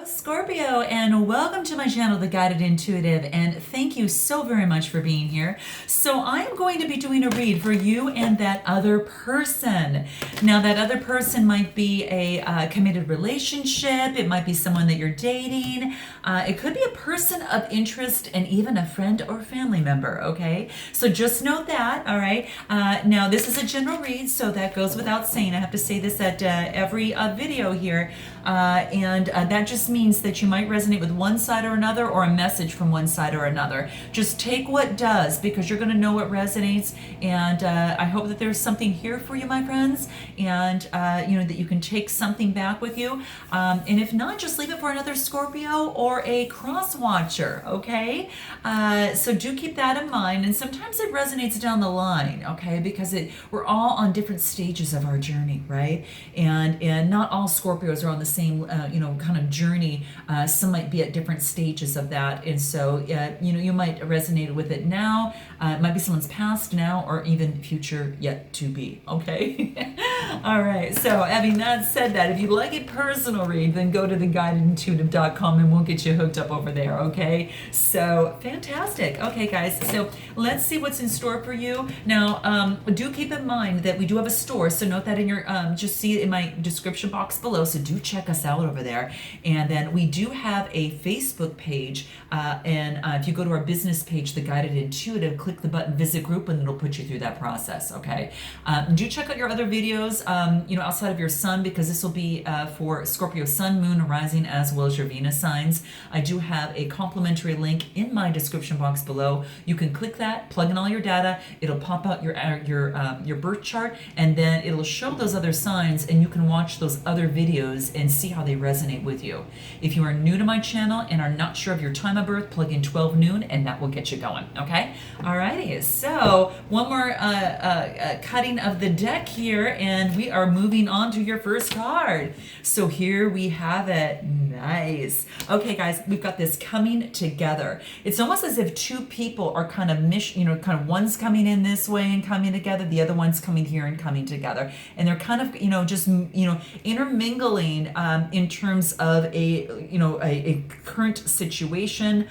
Scorpio, and welcome to my channel, The Guided Intuitive, and thank you so very much for being here. So I am going to be doing a read for you and that other person. Now, that other person might be a committed relationship, it might be someone that you're dating, it could be a person of interest, and even a friend or family member, okay? So just note that, all right? Now, this is a general read, so that goes without saying. I have to say this at every video here, and that just means that you might resonate with one side or another, or a message from one side or another. Just take what does, because you're going to know what resonates, and I hope that there's something here for you, my friends, and you know, that you can take something back with you, and if not, just leave it for another Scorpio or a cross watcher, okay? So do keep that in mind, and sometimes it resonates down the line, okay, because we're all on different stages of our journey, right? And not all Scorpios are on the same you know, kind of journey. Some might be at different stages of that, and so you know, you might resonate with it now. It might be someone's past, now, or even future yet to be, okay? All right, so having that said, that if you'd like a personal read, then go to theguidedintuitive.com and we'll get you hooked up over there, okay? So fantastic. Okay, guys, so let's see what's in store for you. Now, do keep in mind that we do have a store, so note that in your, just see it in my description box below, so do check us out over there. And then we do have a Facebook page, and if you go to our business page, The Guided Intuitive, click the button Visit Group, and it'll put you through that process, okay? Do check out your other videos, you know, outside of your sun, because this will be for Scorpio Sun, Moon, Rising, as well as your Venus signs. I do have a complimentary link in my description box below. You can click that, plug in all your data, it'll pop out your birth chart, and then it'll show those other signs, and you can watch those other videos and see how they resonate with you. If you are new to my channel and are not sure of your time of birth, plug in 12 noon, and that will get you going, okay? Alrighty, so one more cutting of the deck here, and we are moving on to your first card. So here we have it. Nice. Okay, guys, we've got this coming together. It's almost as if two people are kind of you know, kind of one's coming in this way and coming together, the other one's coming here and coming together, and they're kind of, you know, just, you know, intermingling in terms of a, you know, a current situation,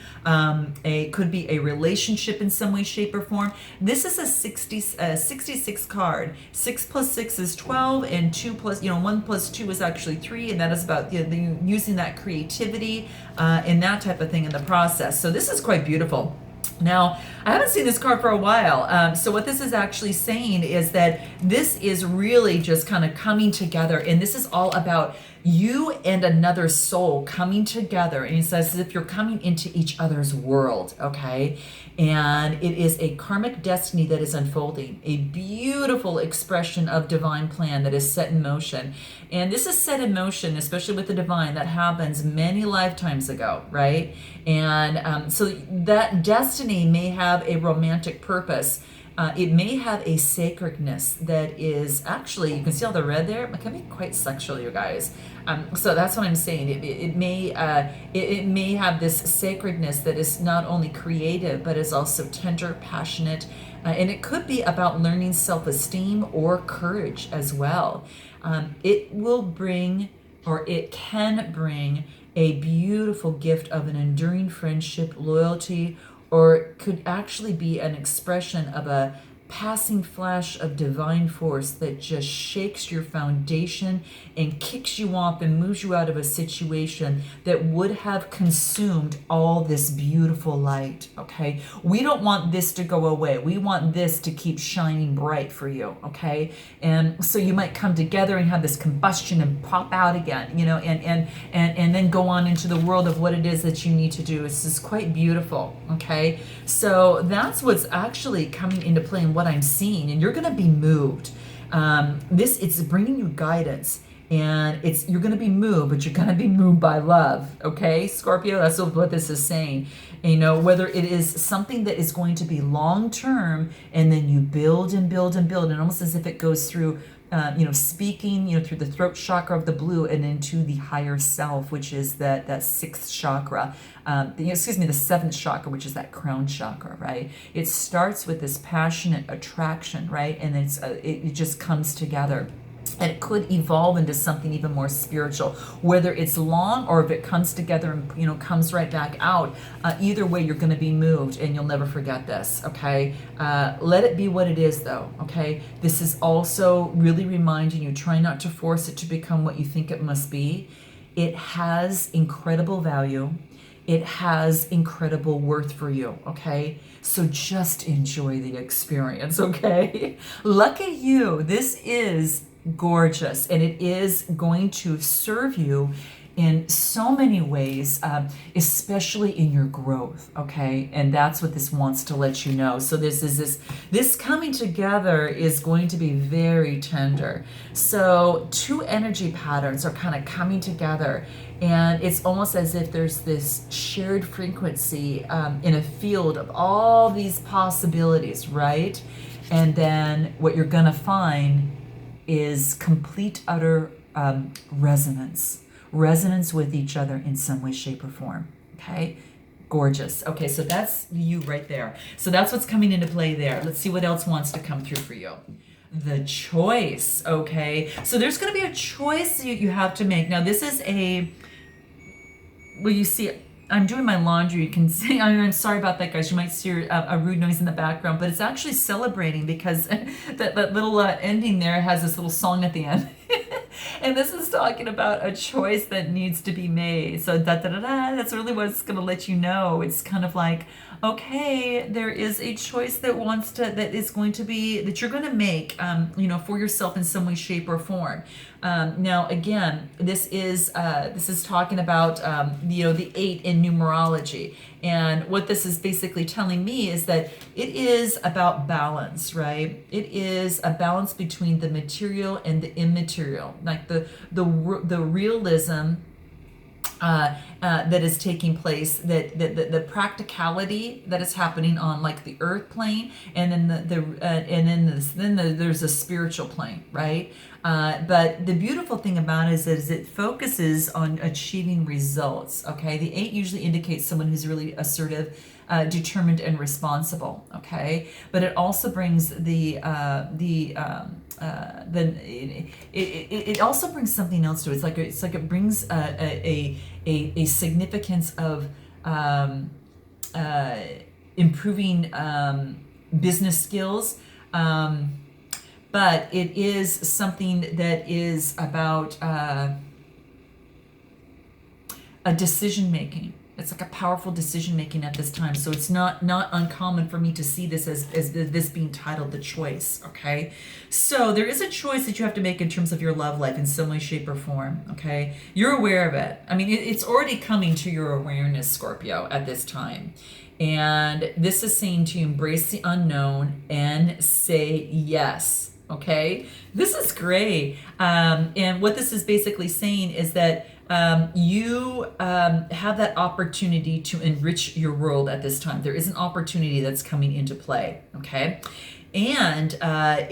could be a relationship in some way, shape, or form. This is a 66 card. 6 plus 6 is 12, and 2 plus, you know, 1 plus 2 is actually 3, and that is about, you know, using that creativity and that type of thing in the process. So this is quite beautiful. Now, I haven't seen this card for a while, so what this is actually saying is that this is really just kind of coming together, and this is all about you and another soul coming together, and it says as if you're coming into each other's world, okay? And it is a karmic destiny that is unfolding, a beautiful expression of divine plan that is set in motion. And this is set in motion, especially with the divine, that happens many lifetimes ago, right? And so that destiny may have a romantic purpose. It may have a sacredness that is actually, you can see all the red there, it can be quite sexual, you guys. So that's what I'm saying. It may have this sacredness that is not only creative, but is also tender, passionate, and it could be about learning self-esteem or courage as well. It will bring, or it can bring, a beautiful gift of an enduring friendship, loyalty, or it could actually be an expression of a passing flash of divine force that just shakes your foundation and kicks you off and moves you out of a situation that would have consumed all this beautiful light, okay? We don't want this to go away. We want this to keep shining bright for you, okay? And so you might come together and have this combustion and pop out again, you know, and then go on into the world of what it is that you need to do. This is quite beautiful, okay? So that's what's actually coming into play in what I'm seeing, and you're going to be moved. It's bringing you guidance, and you're going to be moved, but you're going to be moved by love, okay, Scorpio? That's what this is saying. And, you know, whether it is something that is going to be long term, and then you build and build and build, and almost as if it goes through you know, speaking, you know, through the throat chakra of the blue and into the higher self, which is that sixth chakra, the seventh chakra, which is that crown chakra, right? It starts with this passionate attraction, right? And it just comes together. and it could evolve into something even more spiritual, whether it's long or if it comes together and comes right back out. Either way, you're going to be moved, and you'll never forget this. Okay, let it be what it is, though. Okay, this is also really reminding you, try not to force it to become what you think it must be. It has incredible value. It has incredible worth for you, okay? So just enjoy the experience, okay? Lucky you. This is gorgeous, and it is going to serve you in so many ways, especially in your growth, okay? And that's what this wants to let you know. So this coming together is going to be very tender. So two energy patterns are kind of coming together, and it's almost as if there's this shared frequency in a field of all these possibilities, right? And then what you're gonna find is complete, utter resonance with each other in some way, shape, or form. Okay, gorgeous. Okay, so that's you right there. So that's what's coming into play there. Let's see what else wants to come through for you. The choice. Okay, so there's going to be a choice you have to make. Now this is well, you see, I'm doing my laundry. You can see, I'm sorry about that, guys. You might hear a rude noise in the background, but it's actually celebrating because that little ending there has this little song at the end. And this is talking about a choice that needs to be made. So that's really what it's going to let you know. It's kind of like, okay, there is a choice that you're going to make, for yourself in some way, shape, or form. Now, again, this is talking about the 8 in numerology, and what this is basically telling me is that it is about balance, right? It is a balance between the material and the immaterial, like the realism that is taking place, that the practicality that is happening on like the earth plane, and then there's a spiritual plane, right? But the beautiful thing about it is it focuses on achieving results. Okay, the 8 usually indicates someone who's really assertive, determined, and responsible. Okay, but it also brings it also brings something else to it. It's like it brings a significance of improving business skills. But it is something that is about a decision making. It's like a powerful decision making at this time. So it's not uncommon for me to see this as this being titled The Choice. Okay, so there is a choice that you have to make in terms of your love life in some way, shape, or form. Okay, you're aware of it. I mean, it's already coming to your awareness, Scorpio, at this time. And this is saying to you, embrace the unknown and say yes. Okay, this is great. And what this is basically saying is that you have that opportunity to enrich your world at this time. There is an opportunity that's coming into play. Okay, and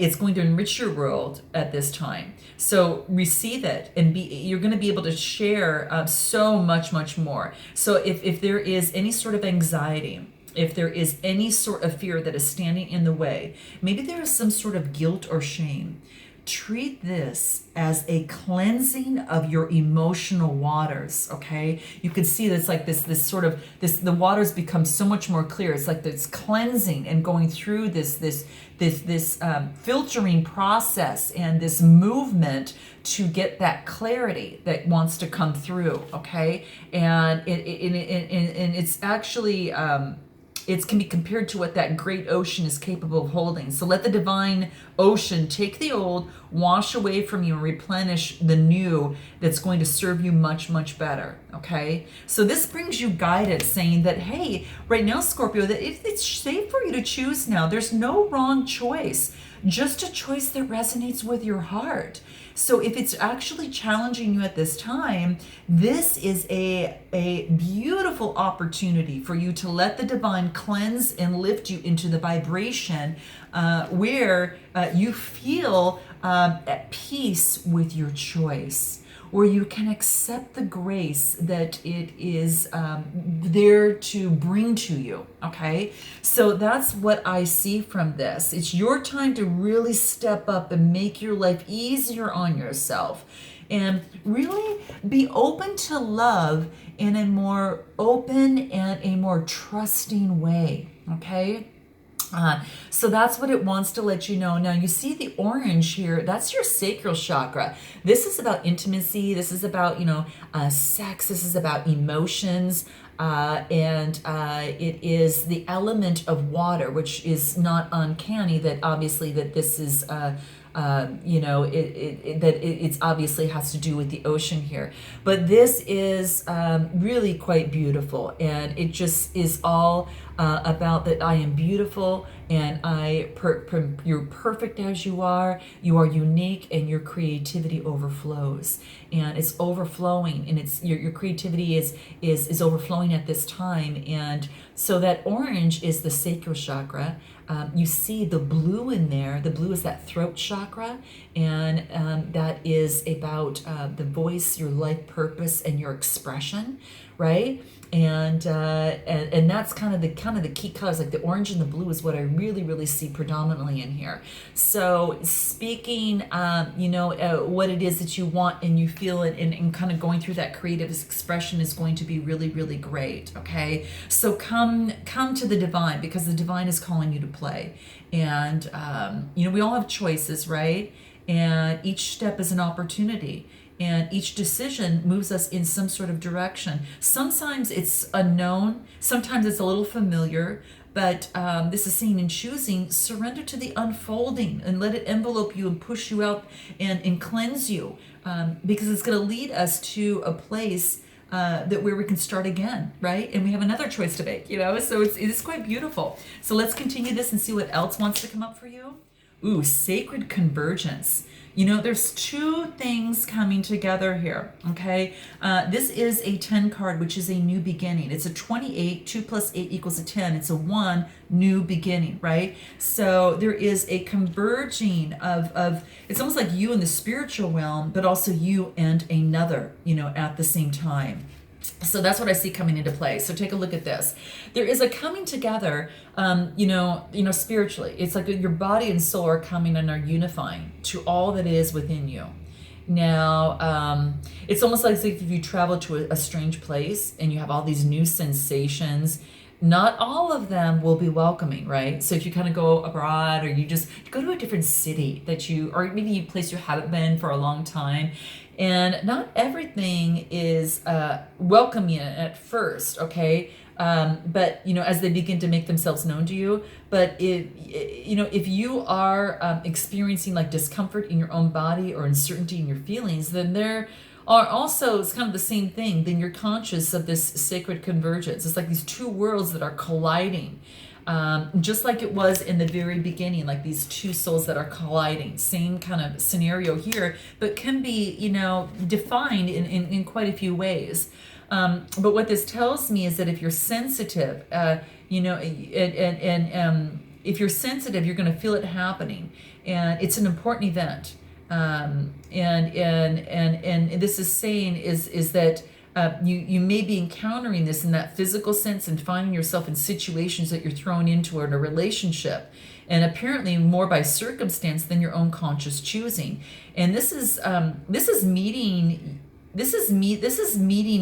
it's going to enrich your world at this time. So receive it, and you're going to be able to share so much more. So if there is any sort of anxiety, if there is any sort of fear that is standing in the way, maybe there is some sort of guilt or shame, treat this as a cleansing of your emotional waters. Okay, you can see that's like this the waters become so much more clear. It's like this cleansing and going through this filtering process and this movement to get that clarity that wants to come through. Okay, and it's actually it can be compared to what that great ocean is capable of holding. So let the divine ocean take the old, wash away from you, and replenish the new that's going to serve you much better. Okay, so this brings you guidance, saying that, hey, right now, Scorpio, that it's safe for you to choose now. There's no wrong choice, just a choice that resonates with your heart. So if it's actually challenging you at this time, this is a beautiful opportunity for you to let the divine cleanse and lift you into the vibration where you feel at peace with your choice, where you can accept the grace that it is there to bring to you. Okay, so that's what I see from this. It's your time to really step up and make your life easier on yourself, and really be open to love in a more open and a more trusting way. Okay. So that's what it wants to let you know. Now you see the orange here, that's your sacral chakra. This is about intimacy. This is about, sex. This is about emotions. And it is the element of water, which is not uncanny that obviously that this is, it's obviously has to do with the ocean here. But this is really quite beautiful. And it just is all about that I am beautiful and you're perfect as you are unique, and your creativity overflows, and it's overflowing, and it's your creativity is overflowing at this time. And so that orange is the sacral chakra. You see the blue in there. The blue is that throat chakra, and that is about the voice, your life purpose, and your expression, right? And that's kind of the key colors. Like the orange and the blue is what I really see predominantly in here. So speaking, what it is that you want and you feel it, and kind of going through that creative expression is going to be really great. Okay, so come to the divine, because the divine is calling you to play. And we all have choices, right? And each step is an opportunity. And each decision moves us in some sort of direction. Sometimes it's unknown, sometimes it's a little familiar, but this is saying in choosing, surrender to the unfolding and let it envelope you and push you out and cleanse you, because it's going to lead us to a place where we can start again, right? And we have another choice to make, so it's quite beautiful. So let's continue this and see what else wants to come up for you. Ooh, sacred convergence. There's two things coming together here, okay? This is a 10 card, which is a new beginning. It's a 28, 2 plus 8 equals a 10. It's a 1 new beginning, right? So there is a converging of it's almost like you in the spiritual realm, but also you and another, at the same time. So that's what I see coming into play. So take a look at this. There is a coming together, spiritually. It's like your body and soul are coming and are unifying to all that is within you. Now, it's almost like if you travel to a strange place and you have all these new sensations, not all of them will be welcoming, right? So if you kind of go abroad, or you just go to a different city or maybe a place you haven't been for a long time, and not everything is welcoming at first, okay? But as they begin to make themselves known to you. But if you are experiencing like discomfort in your own body or uncertainty in your feelings, then there are also, it's kind of the same thing. Then you're conscious of this sacred convergence. It's like these two worlds that are colliding. Just like it was in the very beginning, like these two souls that are colliding. Same kind of scenario here, but can be, defined in quite a few ways. But what this tells me is that if you're sensitive, if you're sensitive, you're going to feel it happening, and it's an important event. And this is saying is that you may be encountering this in that physical sense and finding yourself in situations that you're thrown into in a relationship, and apparently more by circumstance than your own conscious choosing. And this is meeting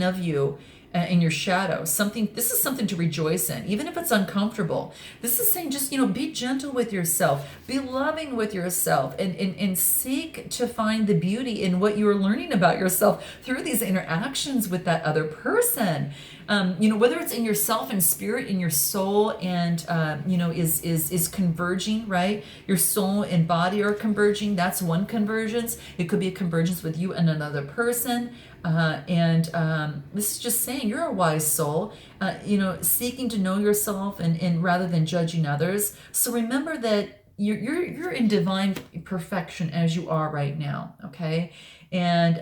of you in your shadow. This is something to rejoice in, even if it's uncomfortable. This is saying just, be gentle with yourself, be loving with yourself, and seek to find the beauty in what you are learning about yourself through these interactions with that other person. Whether it's in yourself and spirit, in your soul, and is converging, right? Your soul and body are converging. That's one convergence. It could be a convergence with you and another person. This is just saying you're a wise soul, seeking to know yourself and rather than judging others. So remember that you're in divine perfection as you are right now. Okay. And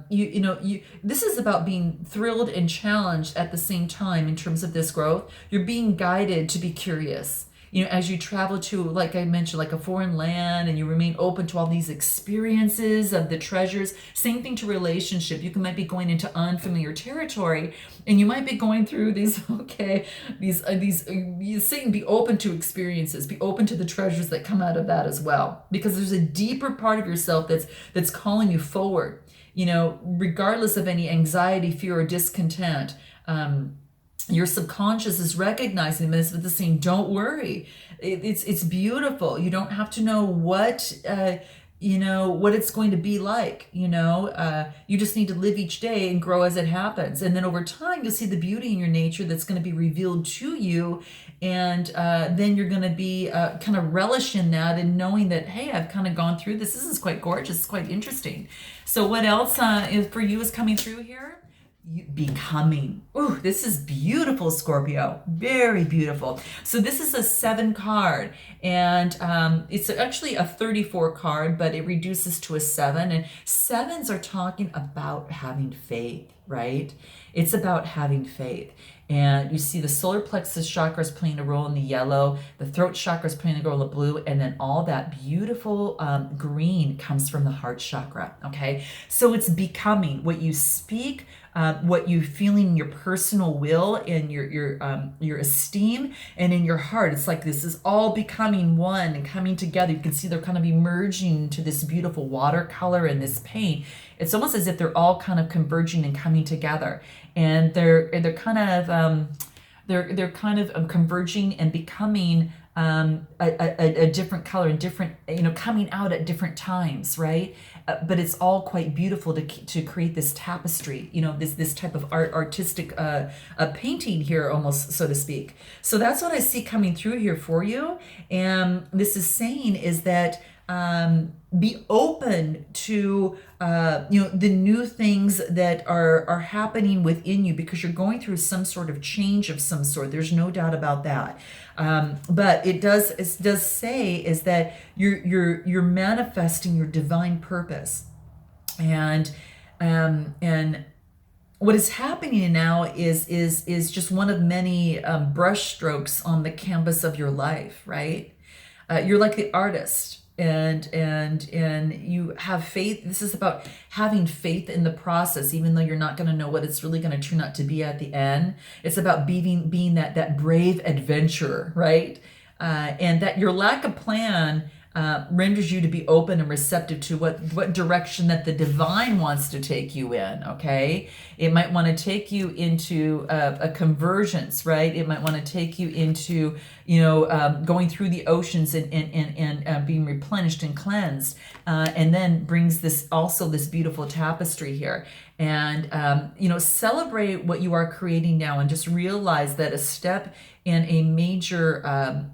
this is about being thrilled and challenged at the same time in terms of this growth. You're being guided to be curious. as you travel to, like I mentioned, like a foreign land, and you remain open to all these experiences of the treasures. Same thing to relationship. You might be going into unfamiliar territory, and you might be going through these, you saying be open to experiences, be open to the treasures that come out of that as well, because there's a deeper part of yourself that's calling you forward, regardless of any anxiety, fear, or discontent. Your subconscious is recognizing this with the saying, don't worry. It's beautiful. You don't have to know what it's going to be like. You just need to live each day and grow as it happens. And then over time, you'll see the beauty in your nature that's going to be revealed to you. And then you're going to be kind of relish in that and knowing that, hey, I've kind of gone through this. This is quite gorgeous. It's quite interesting. So what else for you is coming through here? Becoming. Ooh, this is beautiful, Scorpio. Very beautiful. So this is a 7 card, and it's actually a 34 card, but it reduces to a 7. And 7s are talking about having faith, right? It's about having faith. And you see the solar plexus chakra is playing a role in the yellow, the throat chakra is playing a role in the blue, and then all that beautiful green comes from the heart chakra, okay? So it's becoming what you speak, what you feeling in your personal will and your esteem and in your heart. It's like this is all becoming one and coming together. You can see they're kind of emerging into this beautiful watercolor and this paint. It's almost as if they're all kind of converging and coming together, and they're kind of converging and becoming a different color and different, coming out at different times, right? But it's all quite beautiful to create this tapestry, this type of artistic painting here, almost, so to speak. So that's what I see coming through here for you. And this is saying is that be open to the new things that are happening within you, because you're going through some sort of change of some sort. There's no doubt about that. But it does say is that you're manifesting your divine purpose, and what is happening now is just one of many brush strokes on the canvas of your life, right? You're like the artist. And you have faith. This is about having faith in the process, even though you're not going to know what it's really going to turn out to be at the end. It's about being that brave adventurer, right? And that your lack of plan renders you to be open and receptive to what direction that the divine wants to take you in, okay? It might want to take you into a convergence, right? It might want to take you into, going through the oceans and being replenished and cleansed, and then brings this beautiful tapestry here. And, celebrate what you are creating now, and just realize that a step in a major,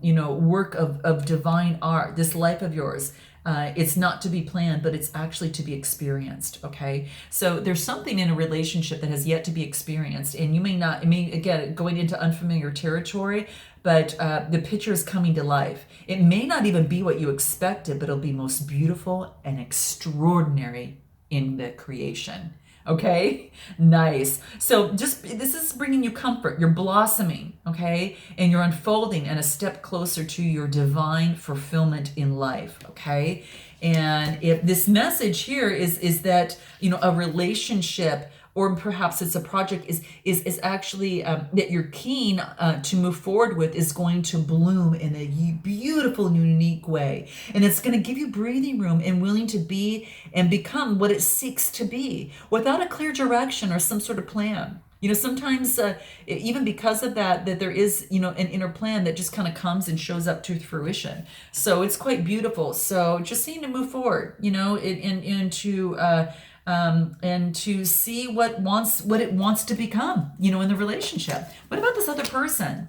work of divine art, this life of yours, it's not to be planned, but it's actually to be experienced, okay? So there's something in a relationship that has yet to be experienced, and again, going into unfamiliar territory, but the picture is coming to life. It may not even be what you expected, but it'll be most beautiful and extraordinary in the creation. Okay, nice. So this is bringing you comfort. You're blossoming, okay, and you're unfolding and a step closer to your divine fulfillment in life, okay. And if this message here is that a relationship, or perhaps it's a project, is actually that you're keen to move forward with, is going to bloom in a beautiful, unique way. And it's going to give you breathing room and willing to be and become what it seeks to be, without a clear direction or some sort of plan. Sometimes even because of that there is, an inner plan that just kind of comes and shows up to fruition. So it's quite beautiful. So just seeing to move forward, and to see what it wants to become, in the relationship. What about this other person?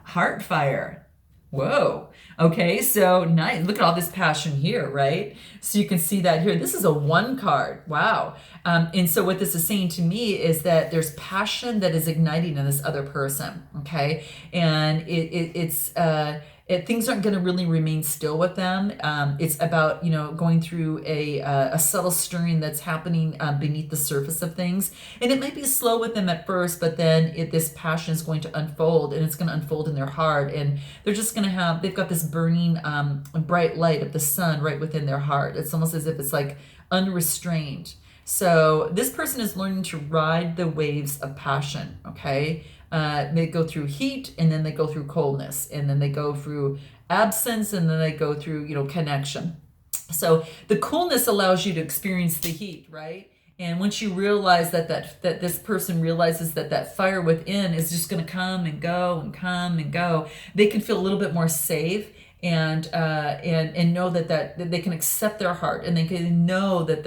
Heart fire. Whoa. Okay, so nice. Look at all this passion here, right? So you can see that here. This is a 1 card. Wow. And so what this is saying to me is that there's passion that is igniting in this other person. Okay, and things aren't going to really remain still with them. It's about, going through a subtle stirring that's happening beneath the surface of things. And it might be slow with them at first, but then this passion is going to unfold, and it's going to unfold in their heart. And they're just going to they've got this burning bright light of the sun right within their heart. It's almost as if it's like unrestrained. So this person is learning to ride the waves of passion, okay? They go through heat, and then they go through coldness, and then they go through absence, and then they go through, connection. So the coolness allows you to experience the heat, right? And once you realize that this person realizes that fire within is just going to come and go and come and go, they can feel a little bit more safe, and know that they can accept their heart, and they can know that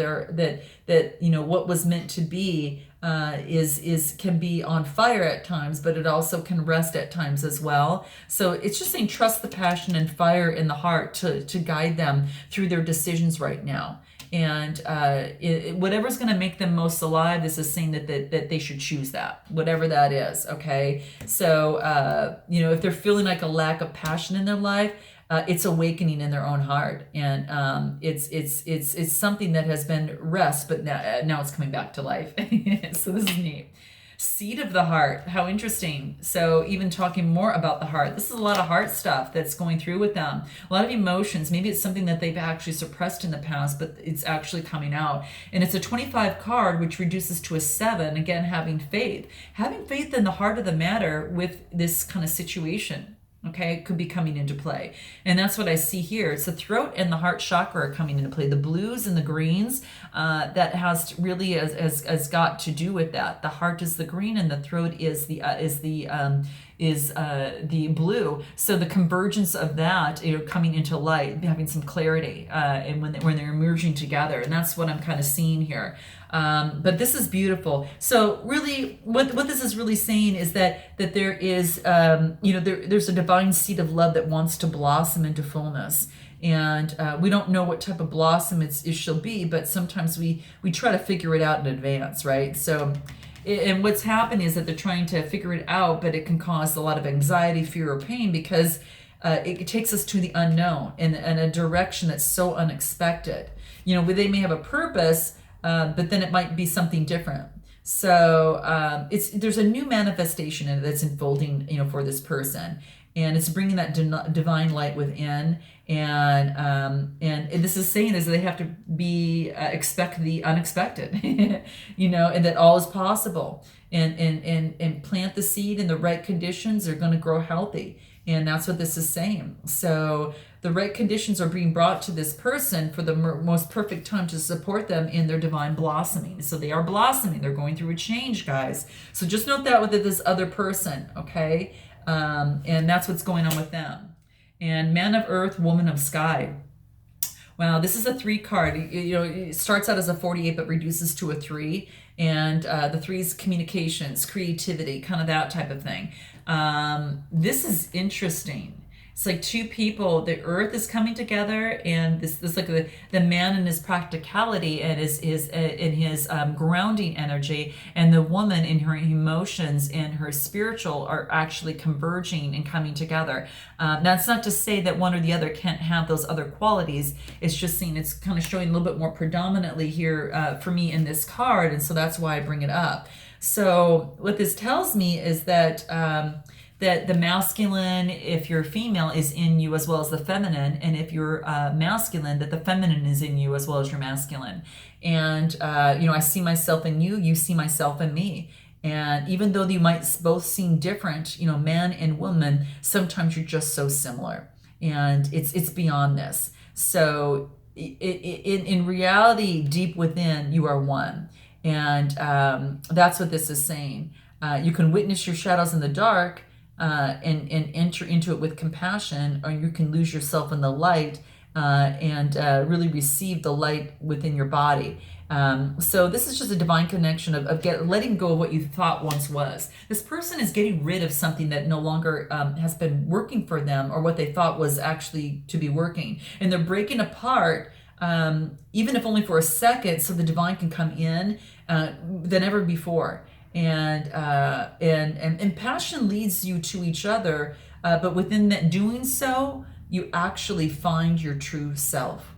what was meant to be can be on fire at times, but it also can rest at times as well. So it's just saying, trust the passion and fire in the heart to guide them through their decisions right now. And whatever's going to make them most alive, this is saying that they should choose that, whatever that is. Okay. So, if they're feeling like a lack of passion in their life, it's awakening in their own heart, and it's something that has been rest, but now it's coming back to life. So this is neat. Seed of the heart. How interesting. So even talking more about the heart, this is a lot of heart stuff that's going through with them. A lot of emotions. Maybe it's something that they've actually suppressed in the past, but it's actually coming out. And it's a 25 card, which reduces to a 7. Again, having faith. Having faith in the heart of the matter with this kind of situation. Okay, it could be coming into play. And that's what I see here. It's the throat and the heart chakra are coming into play. The blues and the greens, that has really has got to do with that. The heart is the green, and the throat is the blue. So the convergence of that, coming into light, having some clarity, and when they're emerging together. And that's what I'm kind of seeing here. But this is beautiful. So really, what this is really saying is that there is, there's a divine seed of love that wants to blossom into fullness. And we don't know what type of blossom it shall be, but sometimes we try to figure it out in advance, right? So, and what's happened is that they're trying to figure it out, but it can cause a lot of anxiety, fear, or pain, because it takes us to the unknown in a direction that's so unexpected. They may have a purpose, but then it might be something different. So there's a new manifestation in it that's unfolding, for this person, and it's bringing that divine light within. And this is saying is that they have to be expect the unexpected, and that all is possible. And plant the seed in the right conditions. They're going to grow healthy. And that's what this is saying. So the right conditions are being brought to this person for the most perfect time to support them in their divine blossoming. So they are blossoming. They're going through a change, guys. So just note that with this other person, okay? And that's what's going on with them. And man of earth, woman of sky. Wow, this is a 3 card. It starts out as a 48, but reduces to a 3. And the 3 is communications, creativity, kind of that type of thing. This is interesting. It's like 2 people, the earth is coming together, and this like the man in his practicality and his grounding energy, and the woman in her emotions and her spiritual are actually converging and coming together. That's not to say that one or the other can't have those other qualities. It's just saying it's kind of showing a little bit more predominantly here for me in this card, and so that's why I bring it up. So what this tells me is that that the masculine, if you're female, is in you as well as the feminine, and if you're masculine, that the feminine is in you as well as your masculine. And I see myself in you, you see myself in me. And even though you might both seem different, man and woman, sometimes you're just so similar, and it's beyond this. So in reality, deep within, you are one. And that's what this is saying. You can witness your shadows in the dark, and enter into it with compassion, or you can lose yourself in the light and really receive the light within your body. So this is just a divine connection of letting go of what you thought once was. This person is getting rid of something that no longer has been working for them, or what they thought was actually to be working. And they're breaking apart, even if only for a second, so the divine can come in than ever before. And passion leads you to each other, but within that doing so, you actually find your true self.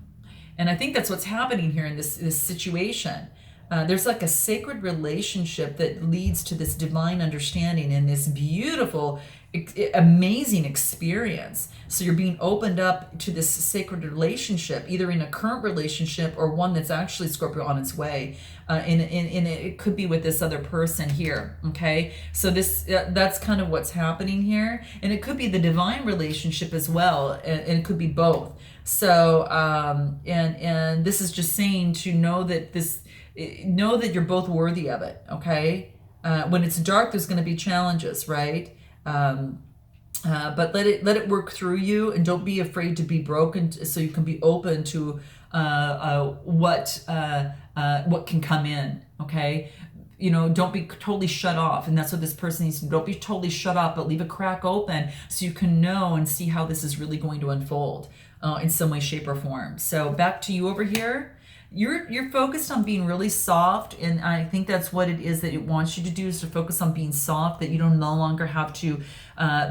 And I think that's what's happening here in this situation. There's like a sacred relationship that leads to this divine understanding and this beautiful, amazing experience. So you're being opened up to this sacred relationship, either in a current relationship or one that's actually, Scorpio, on its way. And it could be with this other person here. Okay, so that's kind of what's happening here, and it could be the divine relationship as well, and it could be both. So and this is just saying to know that you're both worthy of it. Okay, when it's dark, there's going to be challenges, right? But let it work through you, and don't be afraid to be broken, so you can be open to what can come in. Okay, don't be totally shut off, and that's what this person needs to do. Don't be totally shut off, but leave a crack open so you can know and see how this is really going to unfold in some way, shape, or form. So back to you over here. You're focused on being really soft, and I think that's what it is that it wants you to do, is to focus on being soft, that you don't no longer have to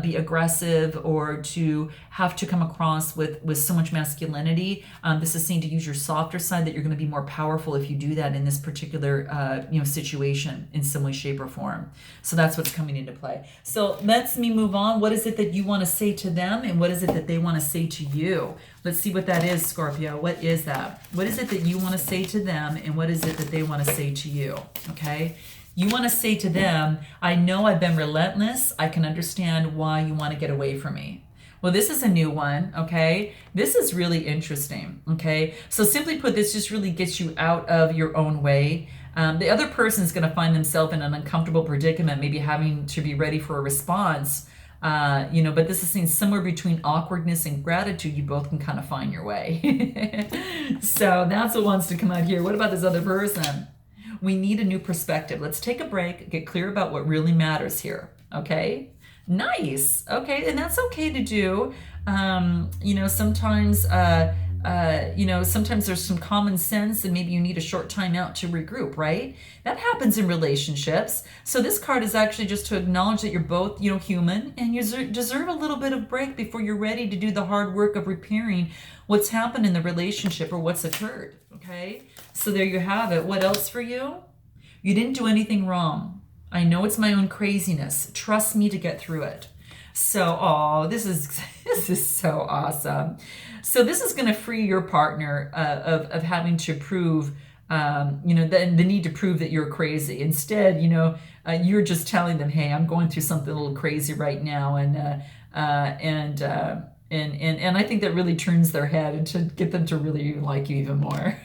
be aggressive or to have to come across with so much masculinity. This is saying to use your softer side, that you're going to be more powerful if you do that in this particular situation in some way, shape, or form. So that's what's coming into play. So let's me move on. What is it that you want to say to them, and what is it that they want to say to you? Let's see what that is, Scorpio. What is that? What is it that you want to say to them, and what is it that they want to say to you? Okay? You want to say to them, I know I've been relentless. I can understand why you want to get away from me. Well, this is a new one, okay? This is really interesting, okay? So simply put, this just really gets you out of your own way. The other person is going to find themselves in an uncomfortable predicament, maybe having to be ready for a response. But this is saying somewhere between awkwardness and gratitude, you both can kind of find your way. So that's what wants to come out here. What about this other person? We need a new perspective. Let's take a break, get clear about what really matters here. Okay? Nice. Okay, and that's okay to do. Sometimes sometimes there's some common sense, and maybe you need a short time out to regroup, right? That happens in relationships. So this card is actually just to acknowledge that you're both, human, and you deserve a little bit of break before you're ready to do the hard work of repairing what's happened in the relationship or what's occurred, okay? So there you have it. What else for you? You didn't do anything wrong. I know it's my own craziness. Trust me to get through it. So, this is so awesome. So this is going to free your partner of having to prove, the need to prove that you're crazy. Instead, you're just telling them, hey, I'm going through something a little crazy right now, and I think that really turns their head and to get them to really like you even more.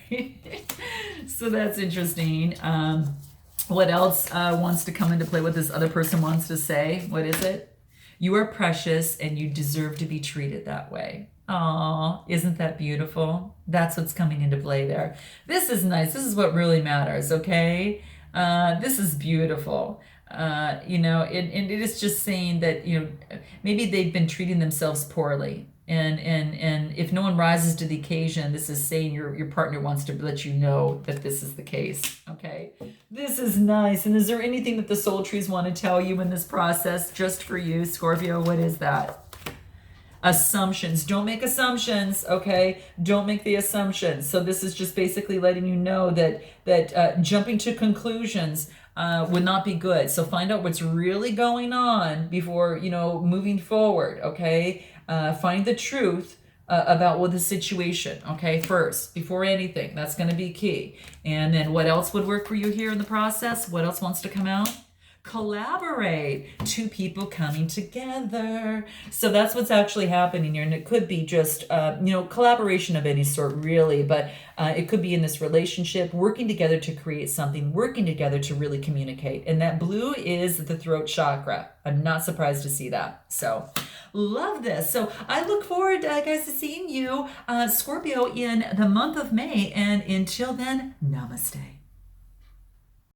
So that's interesting. What else wants to come into play? What this other person wants to say? What is it? You are precious and you deserve to be treated that way. Aw, isn't that beautiful? That's what's coming into play there. This is nice. This is what really matters, okay? This is beautiful. And it is just saying that, maybe they've been treating themselves poorly. And if no one rises to the occasion, this is saying your partner wants to let you know that this is the case. Okay, this is nice. And is there anything that the soul trees want to tell you in this process, just for you, Scorpio? What is that? Assumptions. Don't make assumptions. Okay, don't make the assumptions. So this is just basically letting you know that jumping to conclusions would not be good. So find out what's really going on before moving forward. Okay. Find the truth about the situation, okay, first, before anything. That's going to be key. And then what else would work for you here in the process? What else wants to come out? Collaborate. Two people coming together. So that's what's actually happening here. And it could be just, collaboration of any sort, really. But it could be in this relationship, working together to create something, working together to really communicate. And that blue is the throat chakra. I'm not surprised to see that. So love this. So I look forward, guys, to seeing you, Scorpio, in the month of May. And until then, namaste.